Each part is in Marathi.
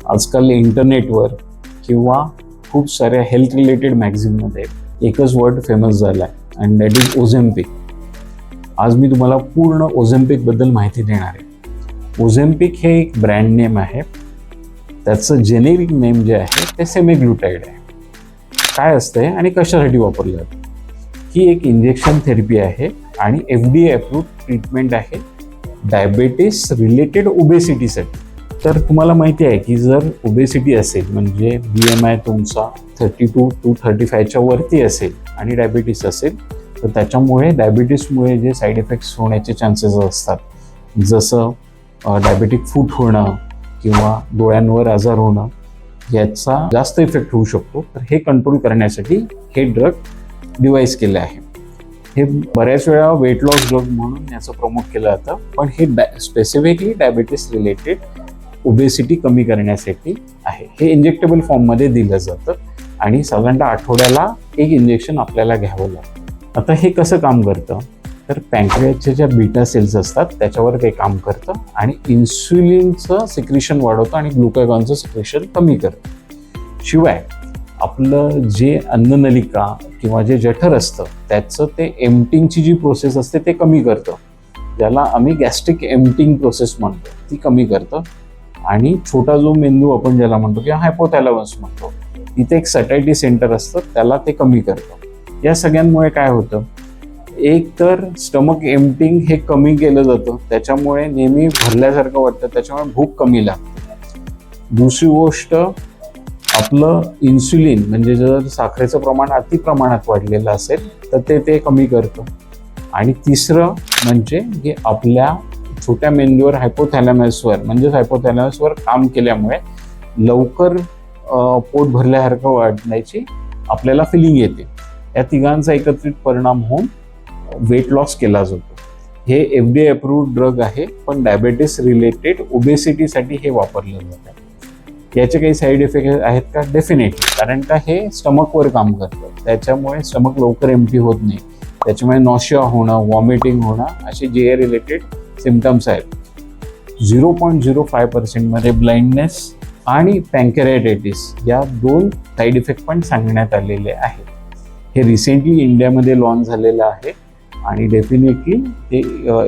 आजकाल इंटरनेटवर किंवा खूप साऱ्या हेल्थ रिलेटेड मॅगझिनमध्ये एकच वर्ड फेमस झाला आहे अँड दॅट इज ओझेम्पिक. आज मी तुम्हाला पूर्ण ओझेम्पिकबद्दल माहिती देणार आहे. ओझेम्पिक हे एक ब्रँड नेम आहे. त्याचं जेनेरिक नेम जे आहे ते सेमीग्लुटाईड आहे. काय असतंय आणि कशासाठी वापरलं जातं? ही एक इंजेक्शन थेरपी आहे आणि FDA अप्रूव्ड ट्रीटमेंट आहे डायबेटीस रिलेटेड ओबेसिटीसाठी. तर तुम्हाला माहिती आहे की जर ओबेसिटी असेल म्हणजे BMI तुमचा 32 to 35च्या वरती असेल आणि डायबिटीस असेल तर त्याच्यामुळे डायबिटीसमुळे जे साईड इफेक्ट्स होण्याचे चान्सेस असतात, जसं डायबेटिक फूट होणं किंवा डोळ्यांवर आजार होणं, याचा जास्त इफेक्ट होऊ शकतो. तर हे कंट्रोल करण्यासाठी हे ड्रग डिवाइस केलं आहे. हे बऱ्याच वेळा वेट लॉस ड्रग म्हणून याचं प्रमोट केलं जातं, पण हे स्पेसिफिकली डायबिटीस रिलेटेड ओबेसिटी कमी करण्यासाठी आहे. हे इंजेक्टेबल फॉर्ममध्ये दिलं जातं आणि साधारणतः आठवड्याला एक इंजेक्शन आपल्याला घ्यावं लागतं. आता हे कसं काम करतं तर पँक्रियासच्या ज्या बीटा सेल्स असतात त्याच्यावर ते काम करतं आणि इन्सुलिनचं सिक्रेशन वाढवतं आणि ग्लुकागॉनचं सिक्रेशन कमी करतं. शिवाय आपलं जे अन्ननलिका किंवा जे जठर असतं त्याचं ते एम्प्टिंगची जी प्रोसेस असते ते कमी करतं, ज्याला आम्ही गॅस्ट्रिक एम्प्टिंग प्रोसेस म्हणतो, ती कमी करतं. आणि छोटा जो मेंदू आपण ज्याला म्हणतो किंवा हायपोथॅलॅमस म्हणतो, तिथे एक सॅटायटी सेंटर असतं, त्याला ते कमी करतं. या सगळ्यांमुळे काय होतं, एक तर स्टमक एम्प्टिंग हे कमी केलं जातं, त्याच्यामुळे नेहमी भरल्यासारखं वाटतं, त्याच्यामुळे भूक कमी लागते. दुसरी गोष्ट, आपलं इन्सुलिन म्हणजे जर साखरेचं प्रमाण अति प्रमाणात वाढलेलं असेल तर ते कमी करतं. आणि तिसरं म्हणजे की आपल्या छोट्या मेंदूवर हायपोथॅलॅमसवर काम केल्यामुळे लवकर पोट भरल्यासारखं वाढण्याची आपल्याला फिलिंग येते. या तिघांचा एकत्रित परिणाम होऊन वेट लॉस केला जातो. हे FDA अप्रूव्ड ड्रग आहे, पण डायबेटीस रिलेटेड ओबेसिटीसाठी हे वापरलं जातं. याचे काही साईड इफेक्ट आहेत का? डेफिनेटली, कारण का हे स्टमकवर काम करतं, त्याच्यामुळे स्टमक लवकर एम्प्टी होत नाही, त्याच्यामुळे नॉशिया होणं, वॉमिटिंग होणं असे GI रिलेटेड सिम्पटम्स आहेत. 0.05% मध्ये ब्लाइंडनेस आणि पँक्रियाटायटिस या 2 साईड इफेक्ट पण सांगण्यात आलेले आहेत. हे रिसेंटली इंडियामध्ये लॉन्च झालेलं आहे आणि डेफिनेटली ते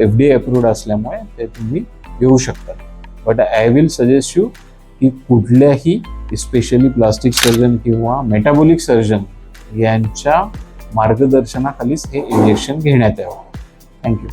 FDA अप्रूव्ड असल्यामुळे ते तुम्ही घेऊ शकता. But I will suggest you की कुठल्याही स्पेशली प्लास्टिक सर्जन किंवा मेटाबॉलिक सर्जन यांच्या मार्गदर्शनाखालीच हे इंजेक्शन घेण्यात यावं. थँक्यू.